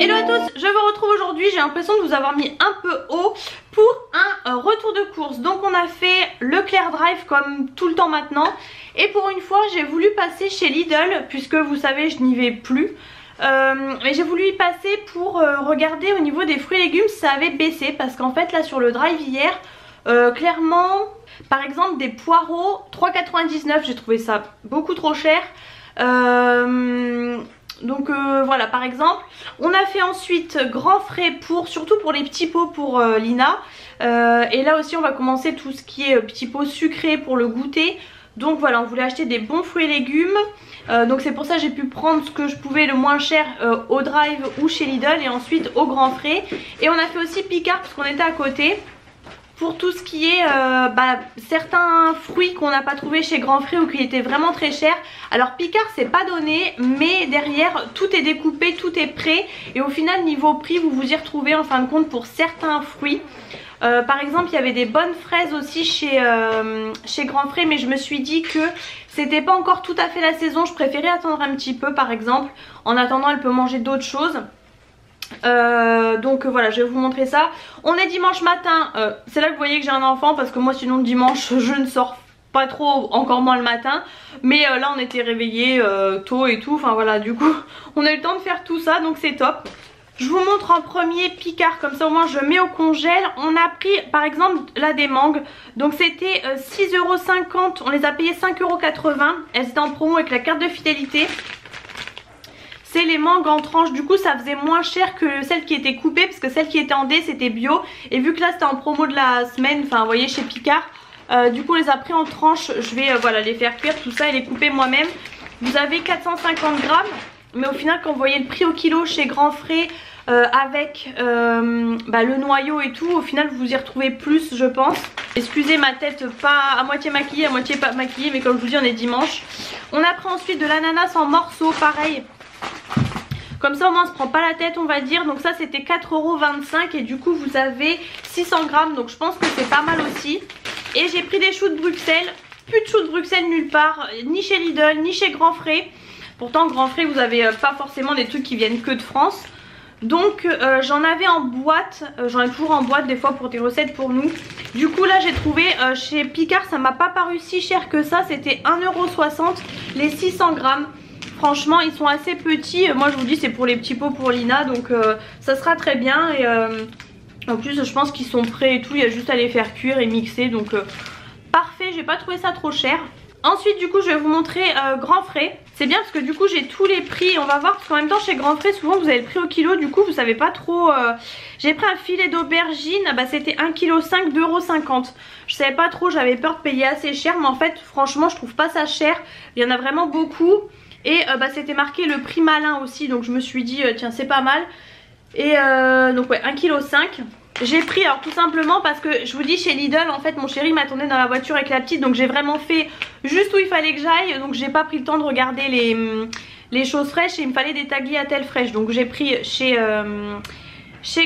Hello à tous, je vous retrouve aujourd'hui, j'ai l'impression de vous avoir mis un peu haut pour un retour de course. Donc on a fait Leclerc Drive comme tout le temps maintenant. Et pour une fois j'ai voulu passer chez Lidl, puisque vous savez je n'y vais plus. Mais j'ai voulu y passer pour regarder au niveau des fruits et légumes si ça avait baissé. Parce qu'en fait là sur le drive hier, clairement par exemple des poireaux 3,99, j'ai trouvé ça beaucoup trop cher. Donc voilà, par exemple on a fait ensuite grand frais surtout pour les petits pots pour Lina, et là aussi on va commencer tout ce qui est petits pots sucrés pour le goûter. Donc voilà, on voulait acheter des bons fruits et légumes, donc c'est pour ça que j'ai pu prendre ce que je pouvais le moins cher au Drive ou chez Lidl, et ensuite au grand frais. Et on a fait aussi Picard parce qu'on était à côté pour tout ce qui est certains fruits qu'on n'a pas trouvé chez Grand Frais ou qui étaient vraiment très chers. Alors Picard c'est pas donné, mais derrière tout est découpé, tout est prêt, et au final niveau prix vous vous y retrouvez en fin de compte pour certains fruits. Par exemple il y avait des bonnes fraises aussi chez Grand Frais, mais je me suis dit que c'était pas encore tout à fait la saison, je préférais attendre un petit peu par exemple. En attendant elle peut manger d'autres choses. Donc voilà, je vais vous montrer ça. On est dimanche matin, c'est là que vous voyez que j'ai un enfant, parce que moi sinon le dimanche je ne sors pas trop, encore moins le matin. Mais là on était réveillés tôt et tout, enfin voilà, du coup on a eu le temps de faire tout ça, donc c'est top. Je vous montre en premier Picard, comme ça au moins je mets au congèle. On a pris par exemple là des mangues, donc c'était 6,50 €, on les a payées 5,80 €. Elles étaient en promo avec la carte de fidélité. C'est les mangues en tranches, du coup ça faisait moins cher que celles qui étaient coupées, parce que celles qui étaient en dés c'était bio. Et vu que là c'était en promo de la semaine, enfin vous voyez chez Picard, du coup on les a pris en tranches. Je vais voilà, les faire cuire tout ça et les couper moi-même. Vous avez 450 grammes, mais au final quand vous voyez le prix au kilo chez Grand Frais, avec le noyau et tout, au final vous y retrouvez plus je pense. Excusez ma tête pas à moitié maquillée, à moitié pas maquillée, mais comme je vous dis on est dimanche. On a pris ensuite de l'ananas en morceaux, pareil. Comme ça au moins on se prend pas la tête on va dire. Donc ça c'était 4,25 € et du coup vous avez 600 grammes, donc je pense que c'est pas mal aussi. Et j'ai pris des choux de Bruxelles. Plus de choux de Bruxelles nulle part, ni chez Lidl ni chez Grand Frais. Pourtant Grand Frais vous avez pas forcément des trucs qui viennent que de France. Donc j'en avais en boîte, j'en ai toujours en boîte des fois pour des recettes pour nous. Du coup là j'ai trouvé chez Picard, ça m'a pas paru si cher que ça, c'était 1,60 € les 600 grammes. Franchement ils sont assez petits, moi je vous dis c'est pour les petits pots pour Lina, donc ça sera très bien. Et en plus je pense qu'ils sont prêts et tout, il y a juste à les faire cuire et mixer, donc parfait, j'ai pas trouvé ça trop cher. Ensuite du coup je vais vous montrer Grand Frais. C'est bien parce que du coup j'ai tous les prix, on va voir, parce qu'en même temps chez Grand Frais souvent vous avez le prix au kilo, du coup vous savez pas trop. J'ai pris un filet d'aubergine, c'était 1,5 kg d'1,50 €. Je savais pas trop, j'avais peur de payer assez cher, mais en fait franchement je trouve pas ça cher, il y en a vraiment beaucoup. Et c'était marqué le prix malin aussi, donc je me suis dit tiens c'est pas mal. Et donc ouais, 1,5 kg. J'ai pris alors tout simplement parce que je vous dis chez Lidl en fait mon chéri m'attendait dans la voiture avec la petite, donc j'ai vraiment fait juste où il fallait que j'aille. Donc j'ai pas pris le temps de regarder les choses fraîches, et il me fallait des tagliatelles fraîches. Donc j'ai pris chez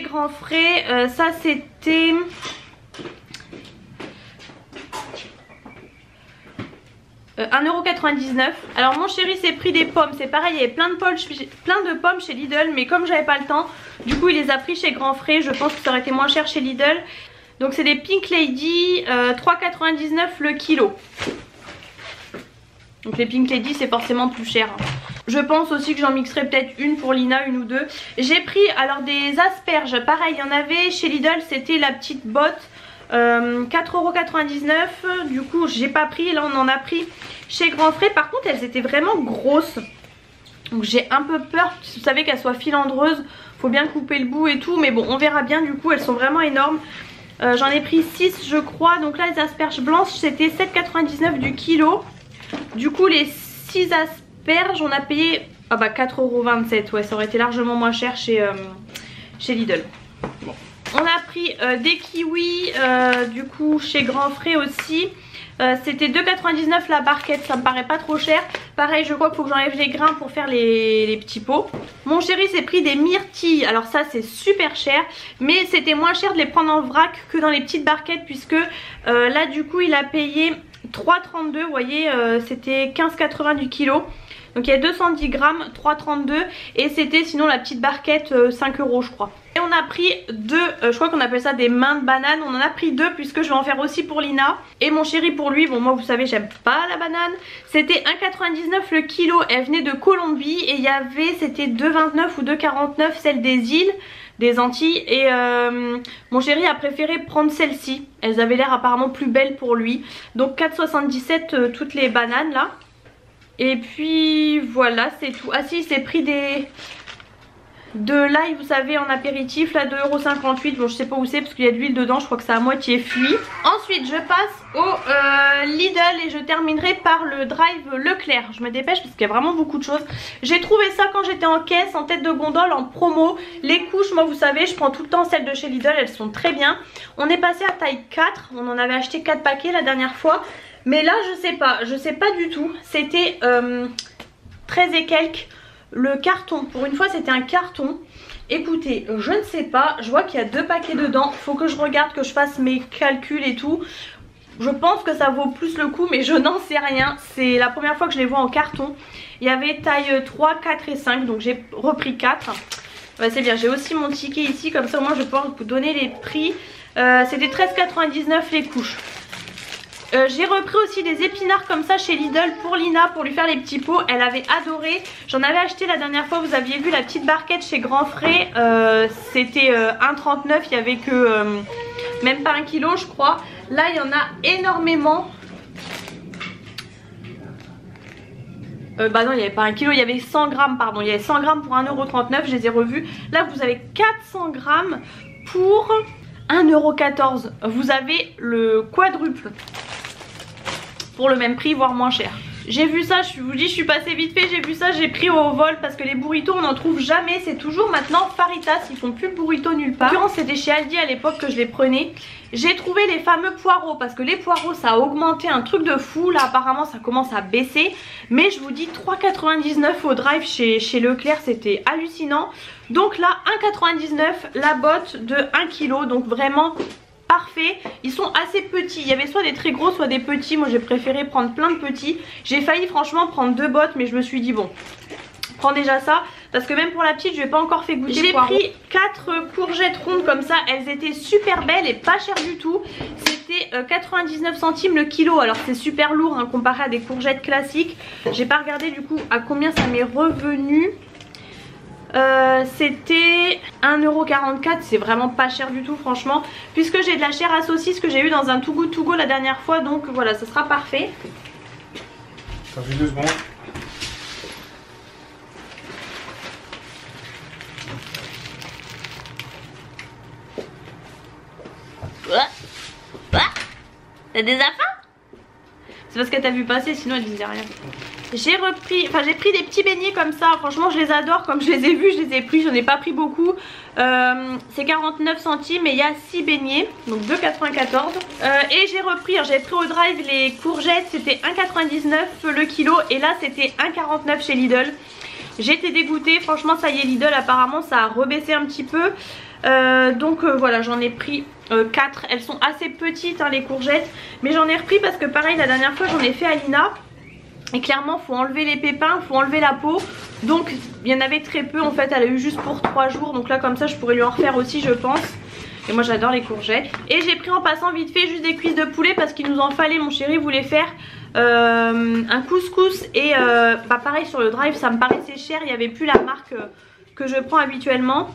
Grand Frais, ça c'était 1,99 €. Alors mon chéri s'est pris des pommes, c'est pareil, il y avait plein de pommes chez Lidl, mais comme j'avais pas le temps, du coup il les a pris chez Grand Frais. Je pense que ça aurait été moins cher chez Lidl. Donc c'est des Pink Lady, 3,99 € le kilo. Donc les Pink Lady c'est forcément plus cher. Je pense aussi que j'en mixerai peut-être une pour Lina, une ou deux. J'ai pris alors des asperges, pareil il y en avait chez Lidl, c'était la petite botte. 4,99 €. Du coup j'ai pas pris, là on en a pris chez Grand Frais. Par contre elles étaient vraiment grosses, donc j'ai un peu peur, vous savez qu'elles soient filandreuses, faut bien couper le bout et tout, mais bon on verra bien. Du coup elles sont vraiment énormes. J'en ai pris 6 je crois. Donc là les asperges blanches c'était 7,99 € du kilo. Du coup les 6 asperges on a payé 4,27 €. Ouais, ça aurait été largement moins cher chez Lidl. Bon. On a pris des kiwis du coup chez Grand Frais aussi. C'était 2,99 € la barquette, ça me paraît pas trop cher. Pareil je crois qu'il faut que j'enlève les grains pour faire les petits pots. Mon chéri s'est pris des myrtilles, alors ça c'est super cher, mais c'était moins cher de les prendre en vrac que dans les petites barquettes, puisque là du coup il a payé 3,32 €, vous voyez c'était 15,80 € du kilo. Donc il y a 210 grammes, 3,32 et c'était sinon la petite barquette 5 € je crois. Et on a pris deux, je crois qu'on appelle ça des mains de banane. On en a pris deux puisque je vais en faire aussi pour Lina. Et mon chéri pour lui, bon moi vous savez j'aime pas la banane. C'était 1,99 le kilo, elle venait de Colombie. Et il y avait, c'était 2,29 ou 2,49 celle des îles, des Antilles. Et mon chéri a préféré prendre celle-ci. Elles avaient l'air apparemment plus belles pour lui. Donc 4,77 toutes les bananes là. Et puis voilà c'est tout. Ah si, il s'est pris de l'ail vous savez en apéritif là, 2,58 €. Bon je sais pas où c'est parce qu'il y a de l'huile dedans, je crois que c'est à moitié fui. Ensuite je passe au Lidl et je terminerai par le drive Leclerc. Je me dépêche parce qu'il y a vraiment beaucoup de choses. J'ai trouvé ça quand j'étais en caisse en tête de gondole en promo. Les couches moi vous savez je prends tout le temps celles de chez Lidl, elles sont très bien. On est passé à taille 4, on en avait acheté 4 paquets la dernière fois. Mais là je sais pas du tout. C'était 13 et quelques. Le carton, pour une fois c'était un carton. Écoutez, je ne sais pas, je vois qu'il y a 2 paquets dedans. Faut que je regarde, que je fasse mes calculs et tout. Je pense que ça vaut plus le coup mais je n'en sais rien. C'est la première fois que je les vois en carton. Il y avait taille 3, 4 et 5 donc j'ai repris 4. Bah, c'est bien, j'ai aussi mon ticket ici comme ça au moins je vais pouvoir vous donner les prix. C'était 13,99 les couches. J'ai repris aussi des épinards comme ça chez Lidl pour Lina pour lui faire les petits pots. Elle avait adoré. J'en avais acheté la dernière fois, vous aviez vu la petite barquette chez Grand Frais. C'était 1,39, il n'y avait que même pas 1 kg je crois. Là il y en a énormément. Bah non il n'y avait pas 1 kg, il y avait 100 grammes pardon. Il y avait 100 grammes pour 1,39 €, je les ai revus. Là vous avez 400 grammes pour 1,14 €. Vous avez le quadruple pour le même prix voire moins cher. J'ai vu ça, je vous dis je suis passée vite fait, j'ai vu ça, j'ai pris au vol parce que les burritos on n'en trouve jamais, c'est toujours maintenant Faritas, ils font plus de burritos nulle part. En l'occurrence c'était chez Aldi à l'époque que je les prenais. J'ai trouvé les fameux poireaux parce que les poireaux ça a augmenté un truc de fou, là apparemment ça commence à baisser. Mais je vous dis 3,99 € au drive chez Leclerc, c'était hallucinant. Donc là 1,99 € la botte de 1 kg, donc vraiment parfait. Ils sont assez petits, il y avait soit des très gros soit des petits, moi j'ai préféré prendre plein de petits. J'ai failli franchement prendre 2 bottes mais je me suis dit bon, prends déjà ça parce que même pour la petite je vais pas encore fait goûter. J'ai pris 4 courgettes rondes comme ça, elles étaient super belles et pas chères du tout. C'était 99 centimes le kilo, alors c'est super lourd hein, comparé à des courgettes classiques. J'ai pas regardé du coup à combien ça m'est revenu. C'était 1,44 €, c'est vraiment pas cher du tout franchement. Puisque j'ai de la chair à saucisse que j'ai eu dans un Too Good To Go la dernière fois, donc voilà, ça sera parfait. Ça fait 2 secondes. T'as des affaires? C'est parce qu'elle t'a vu passer, sinon elle disait rien. J'ai repris, enfin j'ai pris des petits beignets comme ça, franchement je les adore, comme je les ai vus, je les ai pris, j'en ai pas pris beaucoup. C'est 49 centimes et il y a 6 beignets, donc 2,94 €. Et j'ai repris, j'avais pris au drive les courgettes, c'était 1,99 € le kilo et là c'était 1,49 € chez Lidl. J'étais dégoûtée, franchement ça y est Lidl apparemment ça a rebaissé un petit peu. Donc voilà j'en ai pris 4, elles sont assez petites hein, les courgettes. Mais j'en ai repris parce que pareil la dernière fois j'en ai fait à Lina. Et clairement faut enlever les pépins, faut enlever la peau. Donc il y en avait très peu en fait, elle a eu juste pour 3 jours. Donc là comme ça je pourrais lui en refaire aussi je pense. Et moi j'adore les courgettes. Et j'ai pris en passant vite fait juste des cuisses de poulet parce qu'il nous en fallait, mon chéri voulait faire un couscous. Et bah pareil sur le drive ça me paraissait cher, il n'y avait plus la marque que je prends habituellement.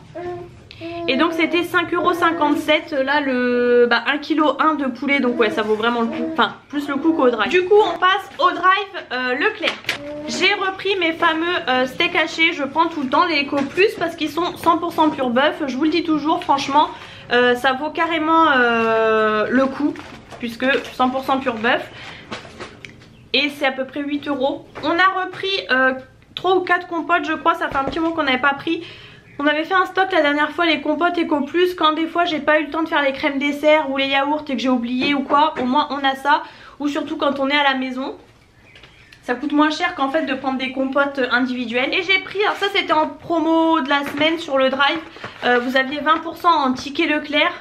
Et donc c'était 5,57 € là le 1,1 kg de poulet. Donc ouais ça vaut vraiment le coup, enfin plus le coup qu'au drive. Du coup on passe au drive Leclerc. J'ai repris mes fameux steaks hachés. Je prends tout le temps les Eco Plus parce qu'ils sont 100% pur bœuf. Je vous le dis toujours franchement ça vaut carrément le coup puisque 100% pur bœuf. Et c'est à peu près 8 €. On a repris 3 ou 4 compotes je crois, ça fait un petit moment qu'on n'avait pas pris. On avait fait un stock la dernière fois les compotes Eco Plus quand des fois j'ai pas eu le temps de faire les crèmes dessert ou les yaourts et que j'ai oublié ou quoi, au moins on a ça. Ou surtout quand on est à la maison, ça coûte moins cher qu'en fait de prendre des compotes individuelles. Et j'ai pris, alors ça c'était en promo de la semaine sur le drive, vous aviez 20% en ticket Leclerc.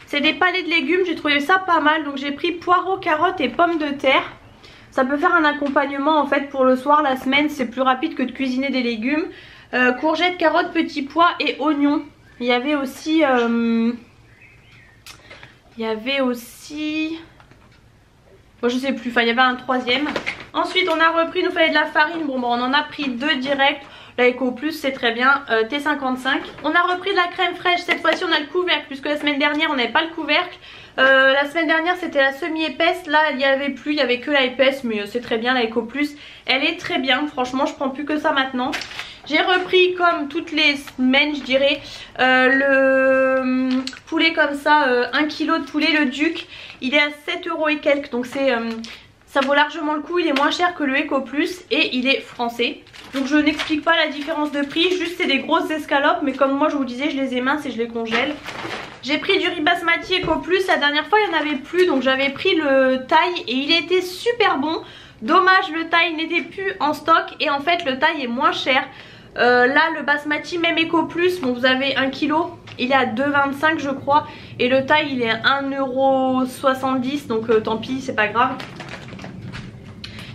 C'est des palets de légumes, j'ai trouvé ça pas mal, donc j'ai pris poireaux, carottes et pommes de terre. Ça peut faire un accompagnement en fait pour le soir, la semaine, c'est plus rapide que de cuisiner des légumes. Courgettes, carottes, petits pois et oignons. Il y avait aussi... Bon, je sais plus, enfin il y avait un troisième. Ensuite on a repris, il nous fallait de la farine. Bon, on en a pris 2 direct. La Eco Plus c'est très bien, T55. On a repris de la crème fraîche, cette fois-ci on a le couvercle, puisque la semaine dernière on n'avait pas le couvercle. La semaine dernière c'était la semi-épaisse, là il n'y avait plus, il n'y avait que la épaisse, mais c'est très bien la Eco Plus. Elle est très bien, franchement je prends plus que ça maintenant. J'ai repris comme toutes les semaines je dirais le poulet comme ça, 1 kg de poulet, le Duc. Il est à 7 € et quelques, donc ça vaut largement le coup, il est moins cher que le Eco Plus et il est français. Donc je n'explique pas la différence de prix, juste c'est des grosses escalopes, mais comme moi je vous disais je les émince et je les congèle. J'ai pris du riz basmati Eco Plus, la dernière fois il n'y en avait plus, donc j'avais pris le thaï et il était super bon. Dommage, le thaï n'était plus en stock et en fait le thaï est moins cher. Là le basmati même Eco Plus, bon vous avez 1 kg, il est à 2,25 je crois, et le thaï il est à 1,70 €, donc tant pis, c'est pas grave.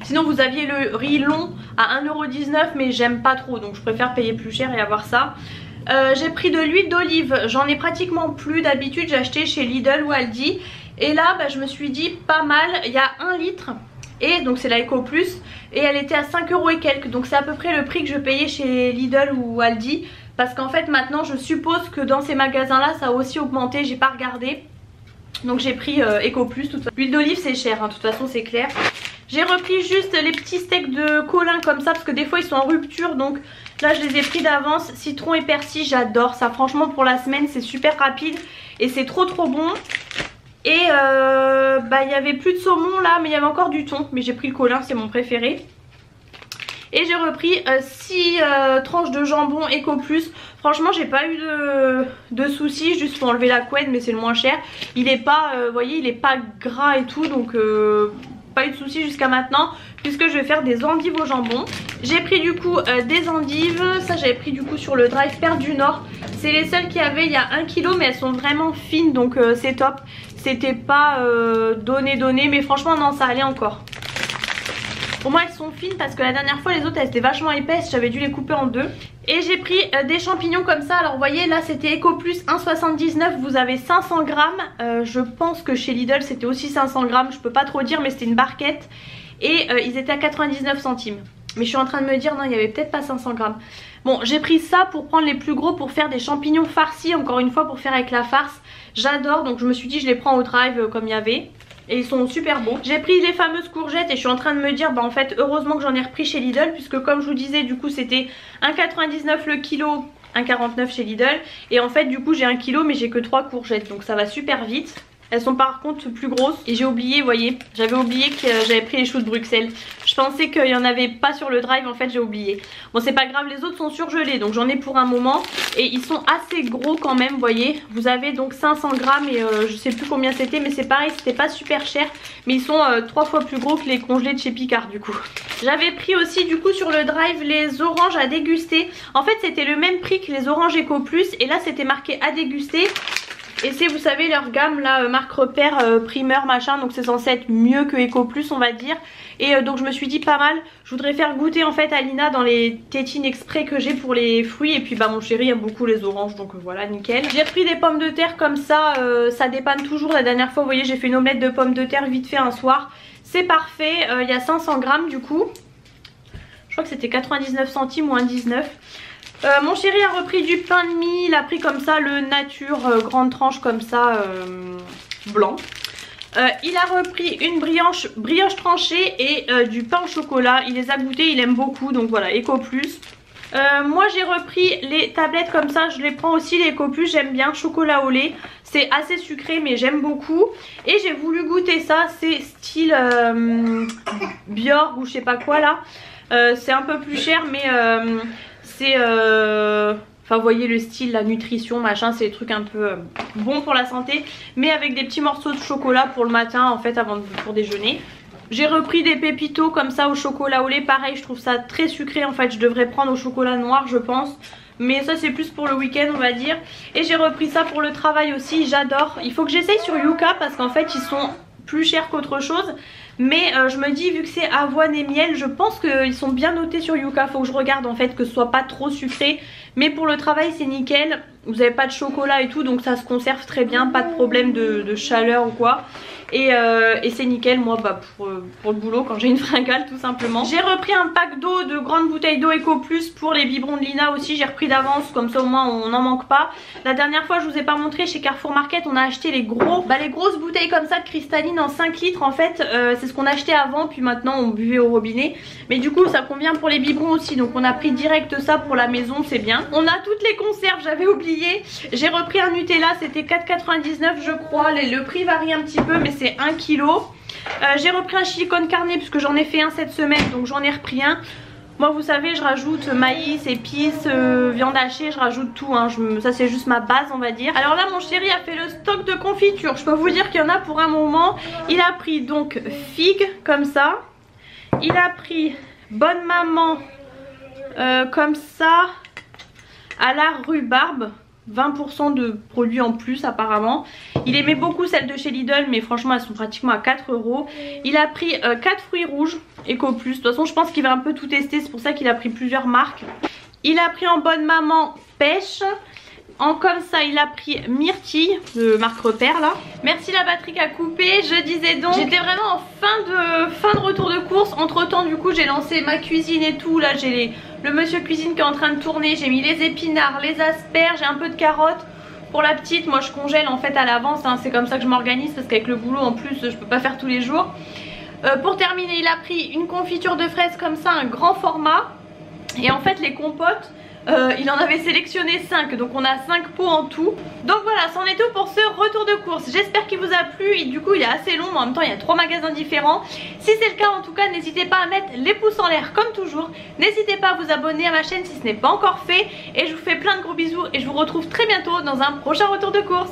Sinon vous aviez le riz long à 1,19 €, mais j'aime pas trop, donc je préfère payer plus cher et avoir ça. J'ai pris de l'huile d'olive, j'en ai pratiquement plus, d'habitude j'achetais chez Lidl ou Aldi. Et là je me suis dit pas mal, il y a 1 litre. Et donc c'est la Eco Plus et elle était à 5 € et quelques, donc c'est à peu près le prix que je payais chez Lidl ou Aldi. Parce qu'en fait maintenant je suppose que dans ces magasins là ça a aussi augmenté, j'ai pas regardé. Donc j'ai pris Eco Plus. L'huile d'olive c'est cher, hein, de toute façon c'est clair. J'ai repris juste les petits steaks de Colin comme ça parce que des fois ils sont en rupture, donc là je les ai pris d'avance. Citron et persil, j'adore ça, franchement pour la semaine c'est super rapide et c'est trop bon. Et il y avait plus de saumon là, mais il y avait encore du thon, mais j'ai pris le Colin, c'est mon préféré. Et j'ai repris 6 tranches de jambon Eco Plus. Franchement j'ai pas eu de soucis, juste faut enlever la couenne, mais c'est le moins cher. Il est pas, vous voyez, il est pas gras et tout, donc pas eu de soucis jusqu'à maintenant, puisque je vais faire des endives au jambon. J'ai pris du coup des endives, ça j'avais pris du coup sur le Drive Père du Nord. C'est les seules qu'il y avait, il y a 1 kg, mais elles sont vraiment fines, donc c'est top. C'était pas donné, mais franchement non, ça allait encore. Pour moi elles sont fines parce que la dernière fois les autres elles étaient vachement épaisses, j'avais dû les couper en 2. Et j'ai pris des champignons comme ça, alors vous voyez là c'était Eco Plus 1,79, vous avez 500 grammes. Je pense que chez Lidl c'était aussi 500 grammes, je peux pas trop dire, mais c'était une barquette. Et ils étaient à 99 centimes. Mais je suis en train de me dire non, il y avait peut-être pas 500 grammes. Bon, j'ai pris ça pour prendre les plus gros pour faire des champignons farcis, encore une fois pour faire avec la farce. J'adore, donc je me suis dit je les prends au Drive comme il y avait. Et ils sont super bons. J'ai pris les fameuses courgettes et je suis en train de me dire en fait heureusement que j'en ai repris chez Lidl, puisque comme je vous disais du coup c'était 1,99 le kilo, 1,49 chez Lidl. Et en fait du coup j'ai 1 kg mais j'ai que 3 courgettes, donc ça va super vite. Elles sont par contre plus grosses. Et j'ai oublié, vous voyez, j'avais oublié que j'avais pris les choux de Bruxelles. Je pensais qu'il n'y en avait pas sur le Drive, en fait j'ai oublié. Bon c'est pas grave, les autres sont surgelés, donc j'en ai pour un moment. Et ils sont assez gros quand même, vous voyez. Vous avez donc 500 grammes et je sais plus combien c'était, mais c'est pareil, c'était pas super cher. Mais ils sont 3 fois plus gros que les congelés de chez Picard du coup. J'avais pris aussi du coup sur le Drive les oranges à déguster. En fait c'était le même prix que les oranges Eco Plus. Et là c'était marqué à déguster. Et c'est, vous savez, leur gamme là, marque repère, primeur machin, donc c'est censé être mieux que Eco Plus on va dire. Et donc je me suis dit pas mal, je voudrais faire goûter en fait à Lina dans les tétines exprès que j'ai pour les fruits. Et puis bah mon chéri aime beaucoup les oranges, donc voilà, nickel. J'ai pris des pommes de terre comme ça, ça dépanne toujours. La dernière fois vous voyez j'ai fait une omelette de pommes de terre vite fait un soir. C'est parfait, il y a 500 grammes du coup. Je crois que c'était 99 centimes ou 1,19. Mon chéri a repris du pain de mie, il a pris comme ça le nature, grande tranche comme ça, blanc. Il a repris une brioche tranchée et du pain au chocolat, il les a goûtés, il aime beaucoup, donc voilà, Eco Plus. Moi j'ai repris les tablettes comme ça, je les prends aussi les Eco Plus, j'aime bien, chocolat au lait. C'est assez sucré mais j'aime beaucoup. Et j'ai voulu goûter ça, c'est style Björk ou je sais pas quoi là. C'est un peu plus cher mais... c'est enfin vous voyez le style, la nutrition machin, c'est des trucs un peu bons pour la santé, mais avec des petits morceaux de chocolat pour le matin en fait pour déjeuner. J'ai repris des pépitos comme ça au chocolat au lait, pareil je trouve ça très sucré en fait, je devrais prendre au chocolat noir je pense. Mais ça c'est plus pour le week-end on va dire. Et j'ai repris ça pour le travail aussi, j'adore. Il faut que j'essaye sur Yuka parce qu'en fait ils sont plus chers qu'autre chose. Mais je me dis vu que c'est avoine et miel, je pense qu'ils sont bien notés sur Yuka. Faut que je regarde en fait que ce soit pas trop sucré. Mais pour le travail c'est nickel. Vous n'avez pas de chocolat et tout, donc ça se conserve très bien, pas de problème de chaleur ou quoi. Et c'est nickel moi pour le boulot quand j'ai une fringale tout simplement. J'ai repris un pack d'eau, de grandes bouteilles d'eau Eco Plus pour les biberons de Lina aussi. J'ai repris d'avance, comme ça au moins on n'en manque pas. La dernière fois je vous ai pas montré, chez Carrefour Market on a acheté les grosses bouteilles comme ça de cristalline en 5 litres en fait. C'est ce qu'on achetait avant, puis maintenant on buvait au robinet. Mais du coup ça convient pour les biberons aussi, donc on a pris direct ça pour la maison, c'est bien. On a toutes les conserves, j'avais oublié. J'ai repris un Nutella, c'était 4,99 je crois. Le prix varie un petit peu mais c'est 1 kg. J'ai repris un silicone carné puisque j'en ai fait un cette semaine, donc j'en ai repris un. Moi vous savez je rajoute maïs, épices, viande hachée, je rajoute tout hein. Ça c'est juste ma base on va dire. Alors là mon chéri a fait le stock de confiture. Je peux vous dire qu'il y en a pour un moment. Il a pris donc figue comme ça. Il a pris bonne maman comme ça à la rhubarbe. 20% de produits en plus apparemment. Il aimait beaucoup celles de chez Lidl mais franchement elles sont pratiquement à 4 €. Il a pris 4 fruits rouges Eco Plus. De toute façon je pense qu'il va un peu tout tester, c'est pour ça qu'il a pris plusieurs marques. Il a pris en bonne maman pêche. En comme ça il a pris myrtille de marque Repère là. Merci la batterie qui a coupé. Je disais donc j'étais vraiment en fin de retour de course. Entre temps du coup j'ai lancé ma cuisine et tout. Là j'ai le monsieur cuisine qui est en train de tourner. J'ai mis les épinards, les asperges, j'ai un peu de carottes. Pour la petite moi je congèle en fait à l'avance hein. C'est comme ça que je m'organise parce qu'avec le boulot en plus je peux pas faire tous les jours. Pour terminer il a pris une confiture de fraises comme ça, un grand format. Et en fait les compotes il en avait sélectionné 5, donc on a 5 pots en tout. Donc voilà, c'en est tout pour ce retour de course. J'espère qu'il vous a plu et du coup il est assez long mais en même temps il y a 3 magasins différents. Si c'est le cas en tout cas n'hésitez pas à mettre les pouces en l'air comme toujours. N'hésitez pas à vous abonner à ma chaîne si ce n'est pas encore fait. Et je vous fais plein de gros bisous et je vous retrouve très bientôt dans un prochain retour de course.